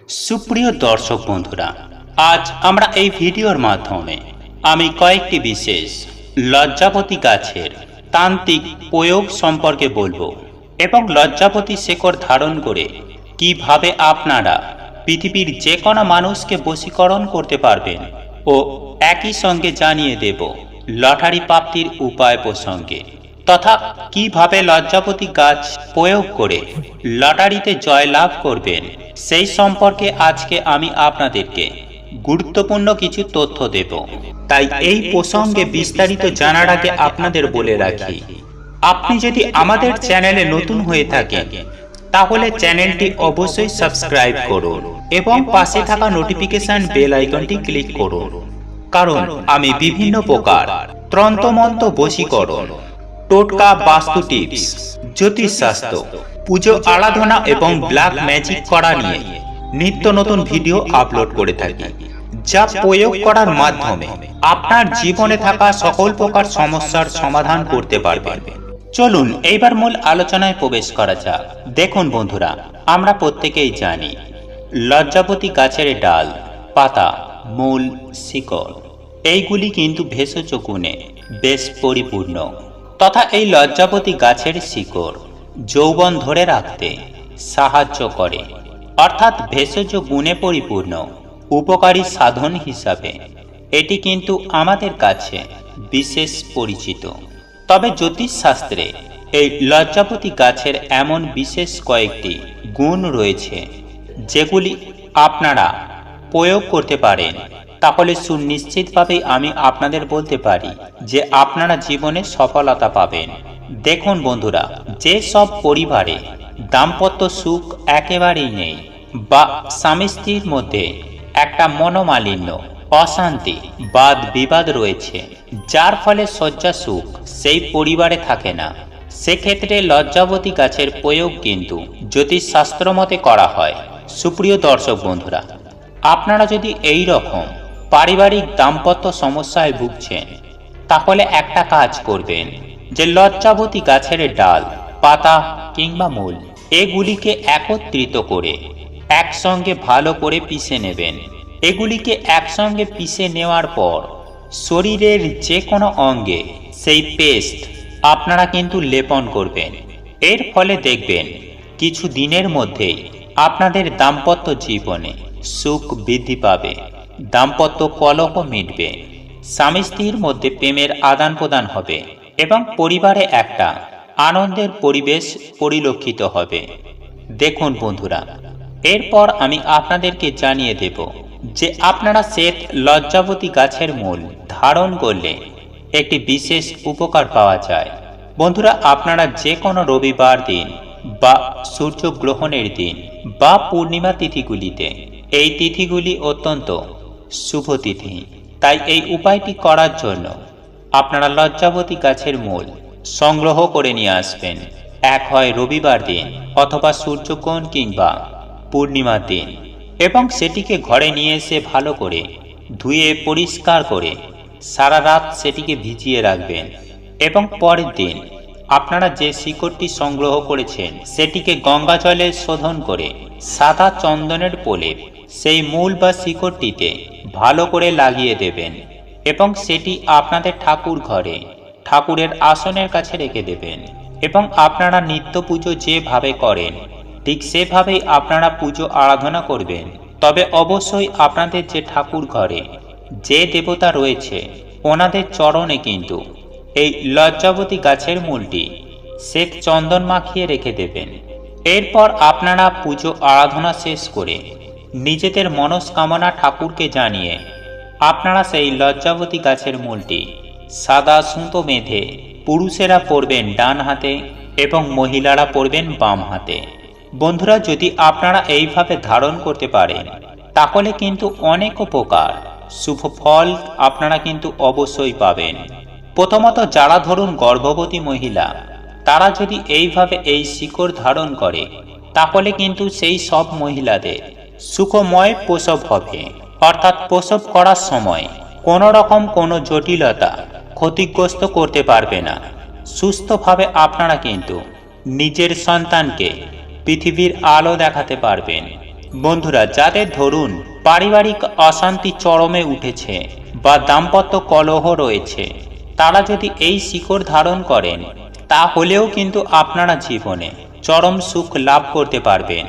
সুপ্রিয় দর্শক বন্ধুরা, আজ আমরা এই ভিডিওর মাধ্যমে আমি কয়েকটি বিশেষ লজ্জাপতি গাছের তান্ত্রিক প্রয়োগ সম্পর্কে বলবো এবং লজ্জাপতি শেকড় ধারণ করে কিভাবে আপনারা পৃথিবীর যে কোনো মানুষকে বশীকরণ করতে পারবেন ও একই সঙ্গে জানিয়ে দেব লটারি প্রাপ্তির উপায় প্রসঙ্গে তথা কিভাবে লজ্জাপতি গাছ প্রয়োগ করে লটারিতে জয়লাভ করবেন সেই সম্পর্কে আজকে আমি আপনাদেরকে গুরুত্বপূর্ণ কিছু তথ্য দেব। তাই এই প্রসঙ্গে বিস্তারিত জানার আগে আপনাদের বলে রাখি, আপনি যদি আমাদের চ্যানেলে নতুন হয়ে থাকেন তাহলে চ্যানেলটি অবশ্যই সাবস্ক্রাইব করুন এবং পাশে থাকা নোটিফিকেশন বেল আইকনটি ক্লিক করুন, কারণ আমি বিভিন্ন প্রকার তন্ত্রমন্ত্র বশীকরণ, টোটকা, বাস্তু টিপস, জ্যোতিষশাস্ত্র, পুজো আরাধনা এবং ব্ল্যাক ম্যাজিক করা নিয়ে নিত্য নতুন ভিডিও আপলোড করে থাকি, যা প্রয়োগ করার মাধ্যমে আপনার জীবনে থাকা সকল প্রকার সমস্যার সমাধান করতে পারবেন। চলুন এইবার মূল আলোচনায় প্রবেশ করা যাক। দেখুন বন্ধুরা, আমরা প্রত্যেকেই জানি লজ্জাপতি গাছের ডাল, পাতা, মূল, শিকড় এইগুলি কিন্তু ভেষজ গুণে বেশ পরিপূর্ণ, তথা এই লজ্জাপতি গাছের শিকড় যৌবন ধরে রাখতে সাহায্য করে, অর্থাৎ ভেষজ গুণে পরিপূর্ণ উপকারী সাধন হিসাবে এটি কিন্তু আমাদের কাছে বিশেষ পরিচিত। তবে জ্যোতিষশাস্ত্রে এই লজ্জাপতি গাছের এমন বিশেষ কয়েকটি গুণ রয়েছে যেগুলি আপনারা প্রয়োগ করতে পারেন, তাহলে সুনিশ্চিতভাবেই আমি আপনাদের বলতে পারি যে আপনারা জীবনে সফলতা পাবেন। দেখুন বন্ধুরা, যে সব পরিবারে দাম্পত্য সুখ একেবারেই নেই বা স্বামী স্ত্রীর মধ্যে একটা মনোমালিন্য, অশান্তি, বাদ বিবাদ রয়েছে, যার ফলে শয্যা সুখ সেই পরিবারে থাকে না, সেক্ষেত্রে লজ্জাপতি গাছের প্রয়োগ কিন্তু জ্যোতিষশাস্ত্র মতে করা হয়। সুপ্রিয় দর্শক বন্ধুরা, আপনারা যদি এই রকম পারিবারিক দাম্পত্য সমস্যায় ভুগছেন তাহলে একটা কাজ করবেন যে লজ্জাপতি গাছের ডাল, পাতা কিংবা মূল এগুলিকে একত্রিত করে একসঙ্গে ভালো করে পিষে নেবেন। এগুলিকে একসঙ্গে পিষে নেওয়ার পর শরীরের যে কোনো অঙ্গে সেই পেস্ট আপনারা কিন্তু লেপন করবেন। এর ফলে দেখবেন কিছু দিনের মধ্যেই আপনাদের দাম্পত্য জীবনে সুখ বৃদ্ধি পাবে, দাম্পত্য কলহ মিটবে, স্বামী স্ত্রীর মধ্যে প্রেমের আদান প্রদান হবে এবং পরিবারে একটা আনন্দের পরিবেশ পরিলক্ষিত হবে। দেখুন বন্ধুরা, এরপর আমি আপনাদেরকে জানিয়ে দেব যে আপনারা শ্বেত লজ্জাপতি গাছের মূল ধারণ করলে একটি বিশেষ উপকার পাওয়া যায়। বন্ধুরা, আপনারা যে কোনো রবিবার দিন বা সূর্যগ্রহণের দিন বা পূর্ণিমা তিথিগুলিতে, এই তিথিগুলি অত্যন্ত শুভ তিথি, তাই এই উপায়টি করার জন্য আপনারা লজ্জাপতি গাছের মূল সংগ্রহ করে নিয়ে আসবেন। এক হয় রবিবার দিন অথবা সূর্যগ্রহণ কিংবা পূর্ণিমার দিন, এবং সেটিকে ঘরে নিয়ে এসে ভালো করে ধুয়ে পরিষ্কার করে সারা রাত সেটিকে ভিজিয়ে রাখবেন এবং পরের দিন আপনারা যে শিকড়টি সংগ্রহ করেছেন সেটিকে গঙ্গা জলে শোধন করে সাদা চন্দনের প্রলেপ সেই মূল বা শিকড়টিতে ভালো করে লাগিয়ে দেবেন এবং সেটি আপনাদের ঠাকুর ঘরে ঠাকুরের আসনের কাছে রেখে দেবেন এবং আপনারা নিত্য পুজো যেভাবে করেন ঠিক সেভাবেই আপনারা পুজো আরাধনা করবেন। তবে অবশ্যই আপনাদের যে ঠাকুর ঘরে যে দেবতা রয়েছে ওনাদের চরণে কিন্তু এই লজ্জাপতি গাছের মূলটি শ্বেত চন্দন মাখিয়ে রেখে দেবেন। এরপর আপনারা পুজো আরাধনা শেষ করে নিজেদের মনস্কামনা ঠাকুরকে জানিয়ে আপনারা সেই লজ্জাপতি গাছের মূলটি সাদা সুতো বেঁধে পুরুষেরা পরবেন ডান হাতে এবং মহিলারা পরবেন বাম হাতে। বন্ধুরা, যদি আপনারা এইভাবে ধারণ করতে পারেন তাহলে কিন্তু অনেক উপকার, শুভ ফল আপনারা কিন্তু অবশ্যই পাবেন। প্রথমত, যারা ধরুন গর্ভবতী মহিলা, তারা যদি এইভাবে এই শিকড় ধারণ করে তাহলে কিন্তু সেই সব মহিলাদের সুখময় প্রসব হবে, অর্থাৎ প্রসব করার সময় কোনো রকম কোনো জটিলতা ক্ষতিগ্রস্ত করতে পারবে না। সুস্থভাবে আপনারা কিন্তু নিজের সন্তানকে পৃথিবীর আলো দেখাতে পারবেন। বন্ধুরা, যাদের ধরুন পারিবারিক অশান্তি চরমে উঠেছে বা দাম্পত্য কলহ রয়েছে, তারা যদি এই শিকড় ধারণ করেন, তাহলেও কিন্তু আপনারা জীবনে চরম সুখ লাভ করতে পারবেন।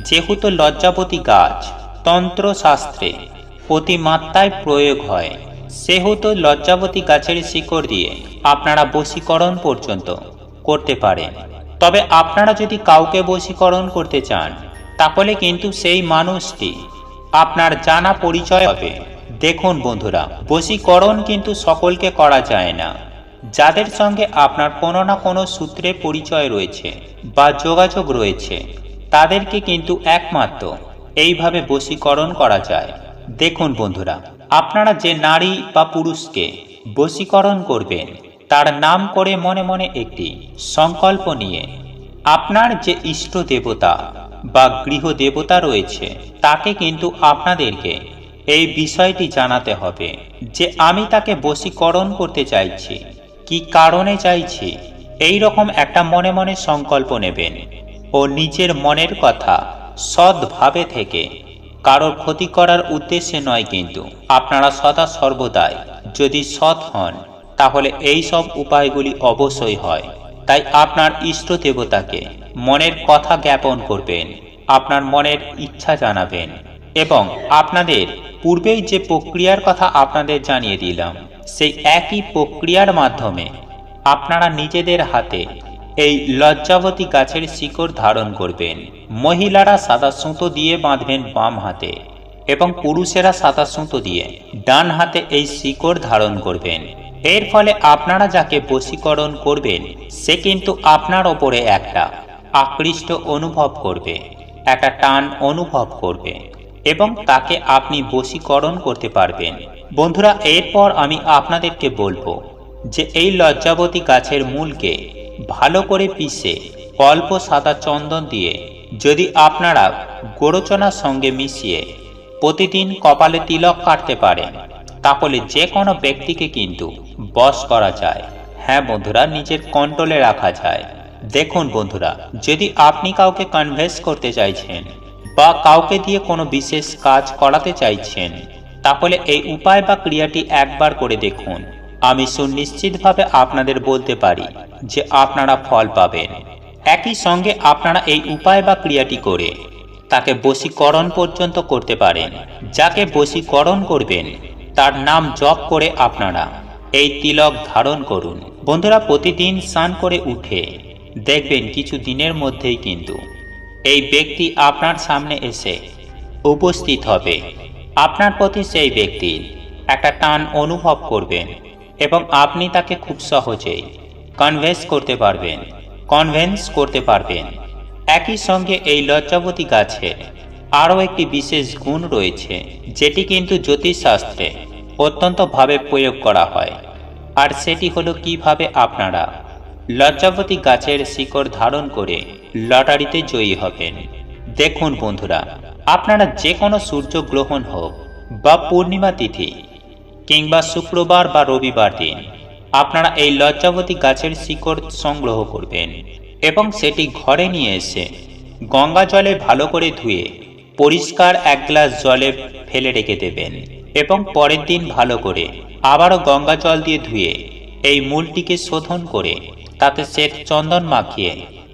যেহেতু লজ্জাপতি গাছ তন্ত্রশাস্ত্রে অতিমাত্রায় প্রয়োগ হয়, সেহেতু লজ্জাপতি গাছের শিকড় দিয়ে আপনারা বশীকরণ পর্যন্ত করতে পারেন। তবে আপনারা যদি কাউকে বশীকরণ করতে চান, তাহলে কিন্তু সেই মানুষটি আপনার জানা পরিচয় হবে। দেখুন বন্ধুরা, বশীকরণ কিন্তু সকলকে করা যায় না। যাদের সঙ্গে আপনার কোনো না কোনো সূত্রে পরিচয় রয়েছে বা যোগাযোগ রয়েছে, তাদেরকে কিন্তু একমাত্র এইভাবে বশীকরণ করা যায়। দেখুন বন্ধুরা, আপনারা যে নারী বা পুরুষকে বশীকরণ করবেন, তার নাম করে মনে মনে একটি সংকল্প নিয়ে আপনার যে ইষ্ট দেবতা বা গৃহ দেবতা রয়েছে, তাকে কিন্তু আপনাদেরকে এই বিষয়টি জানাতে হবে যে আমি তাকে বশীকরণ করতে চাইছি, কি কারণে চাইছি। এই রকম একটা মনে মনে সংকল্প নেবেন ও নিজের মনের কথা সৎভাবে থেকে, কারোর ক্ষতি করার উদ্দেশ্যে নয়। কিন্তু আপনারা সদা সর্বদাই যদি সৎ হন, তাহলে এই সব উপায়গুলি অবশ্যই হয়। তাই আপনার ইষ্ট দেবতাকে মনের কথা জ্ঞাপন করবেন, আপনার মনের ইচ্ছা জানাবেন এবং আপনাদের পূর্বেই যে প্রক্রিয়ার কথা আপনাদের জানিয়ে দিলাম, সেই একই প্রক্রিয়ার মাধ্যমে আপনারা নিজেদের হাতে এই লজ্জাবতী গাছের শিকড় ধারণ করবেন। মহিলারা সাদা সুতো দিয়ে বাঁধবেন বাম হাতে এবং পুরুষেরা সাদা সুতো দিয়ে ডান হাতে এই শিকড় ধারণ করবেন। এর ফলে আপনারা যাকে বশীকরণ করবেন, সে কিন্তু আপনার ওপরে একটা আকৃষ্ট অনুভব করবে, একটা টান অনুভব করবে এবং তাকে আপনি বশীকরণ করতে পারবেন। বন্ধুরা, এরপর আমি আপনাদেরকে বলবো যে এই লজ্জাবতী গাছের মূলকে ভালো করে পিষে অল্প সাদা চন্দন দিয়ে যদি আপনারা গোরচনার সঙ্গে মিশিয়ে প্রতিদিন কপালে তিলক কাটতে পারেন, তাহলে যে কোনো ব্যক্তিকে কিন্তু বশ করা যায়। হ্যাঁ বন্ধুরা, নিজের কন্ট্রোলে রাখা যায়। দেখুন বন্ধুরা, যদি আপনি কাউকে কনভিন্স করতে চাইছেন বা কাউকে দিয়ে কোনো বিশেষ কাজ করাতে চাইছেন, তাহলে এই উপায় বা ক্রিয়াটি একবার করে দেখুন। আমি সুনিশ্চিতভাবে আপনাদের বলতে পারি যে আপনারা ফল পাবেন। একই সঙ্গে আপনারা এই উপায় বা ক্রিয়াটি করে তাকে বশীকরণ পর্যন্ত করতে পারেন। যাকে বশীকরণ করবেন, তার নাম জপ করে আপনারা এই তিলক ধারণ করুন। বন্ধুরা, প্রতিদিন স্নান করে উঠে দেখবেন কিছু দিনের মধ্যেই কিন্তু এই ব্যক্তি আপনার সামনে এসে উপস্থিত হবে। আপনার প্রতি সেই ব্যক্তির একটা টান অনুভব করবেন এবং আপনি তাকে খুব সহজেই কনভিন্স করতে পারবেন। একই সঙ্গে এই লজ্জাবতী গাছের আরও একটি বিশেষ গুণ রয়েছে, যেটি কিন্তু জ্যোতিষশাস্ত্রে অত্যন্তভাবে প্রয়োগ করা হয়। আর সেটি হলো কিভাবে আপনারা লজ্জাবতী গাছের শিকড় ধারণ করে লটারিতে জয়ী হবেন। দেখুন বন্ধুরা, আপনারা যে কোনো সূর্যগ্রহণ হোক বা পূর্ণিমা তিথি কিংবা শুক্রবার বা রবিবার দিন, আপনারা এই লজ্জাবতী গাছের শিকড় সংগ্রহ করবেন এবং সেটি ঘরে নিয়ে এসে গঙ্গা জলে ভালো করে ধুয়ে পরিষ্কার এক গ্লাস জলে ফেলে রেখে দেবেন এবং পরের দিন ভালো করে আবারও গঙ্গা জল দিয়ে ধুয়ে এই মূলটিকে শোধন করে তাতে শ্বেত চন্দন মাখিয়ে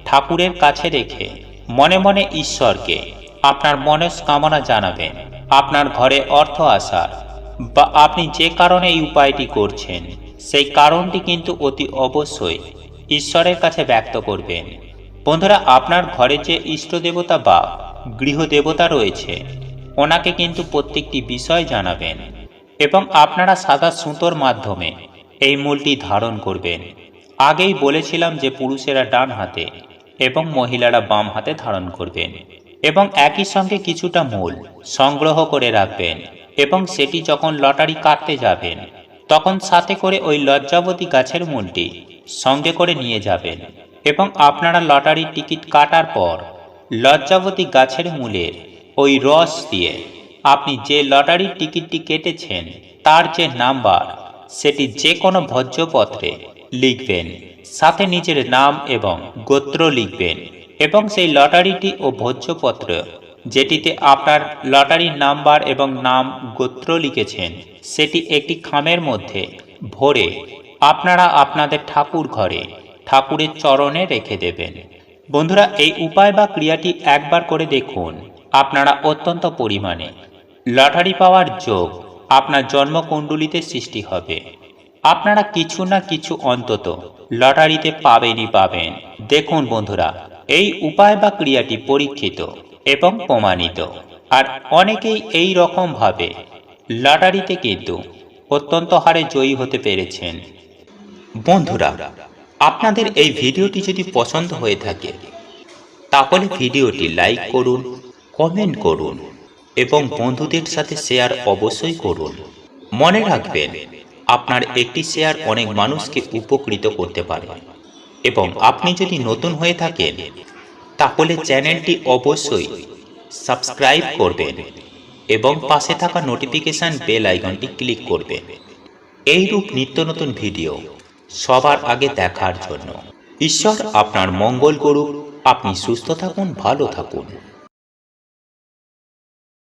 ঠাকুরের কাছে রেখে মনে মনে ঈশ্বরকে আপনার মনস্কামনা জানাবেন। আপনার ঘরে অর্থ আসার বা আপনি যে কারণে এই উপায়টি করছেন, সেই কারণটি কিন্তু অতি অবশ্যই ঈশ্বরের কাছে ব্যক্ত করবেন। বন্ধুরা, আপনার ঘরে যে ইষ্ট দেবতা বা গৃহ দেবতা রয়েছে, ওনাকে কিন্তু প্রত্যেকটি বিষয় জানাবেন এবং আপনারা সাদা সুতোর মাধ্যমে এই মূলটি ধারণ করবেন। আগেই বলেছিলাম যে পুরুষেরা ডান হাতে এবং মহিলারা বাম হাতে ধারণ করবেন এবং একই সঙ্গে কিছুটা মূল সংগ্রহ করে রাখবেন এবং সেটি যখন লটারি কাটতে যাবেন, তখন সাথে করে ওই লজ্জাবতী গাছের মূলটি সঙ্গে করে নিয়ে যাবেন এবং আপনারা লটারির টিকিট কাটার পর লজ্জাবতী গাছের মূলের ওই রস দিয়ে আপনি যে লটারির টিকিটটি কেটেছেন, তার যে নাম্বার, সেটি যে কোনো ভোজ্যপত্রে লিখবেন, সাথে নিজের নাম এবং গোত্র লিখবেন এবং সেই লটারিটি ও ভোজ্যপত্র যেটিতে আপনার লটারির নাম্বার এবং নাম গোত্র লিখেছেন সেটি একটি খামের মধ্যে ভরে আপনারা আপনাদের ঠাকুর ঘরে ঠাকুরের চরণে রেখে দেবেন। বন্ধুরা, এই উপায় বা ক্রিয়াটি একবার করে দেখুন, আপনারা অত্যন্ত পরিমাণে লটারি পাওয়ার যোগ আপনার জন্মকুণ্ডলিতে সৃষ্টি হবে। আপনারা কিছু না কিছু অন্তত লটারিতে পাবেনই পাবেন। দেখুন বন্ধুরা, এই উপায় বা ক্রিয়াটি পরীক্ষিত এবং প্রমাণিত, আর অনেকেই এই রকম ভাবে লটারিতে কিন্তু অত্যন্ত হারে জয়ী হতে পেরেছেন। বন্ধুরা, আপনাদের এই ভিডিওটি যদি পছন্দ হয়ে থাকে তাহলে ভিডিওটি লাইক করুন, কমেন্ট করুন এবং বন্ধুদের সাথে শেয়ার অবশ্যই করুন। মনে রাখবেন, আপনার একটি শেয়ার অনেক মানুষকে উপকৃত করতে পারে। এবং আপনি যদি নতুন হয়ে থাকেন তাহলে চ্যানেলটি অবশ্যই সাবস্ক্রাইব করবেন এবং পাশে থাকা নোটিফিকেশন বেল আইকনটি ক্লিক করবেন এইরূপ নিত্য নতুন ভিডিও সবার আগে দেখার জন্য। ঈশ্বর আপনার মঙ্গল করুক। আপনি সুস্থ থাকুন, ভালো থাকুন।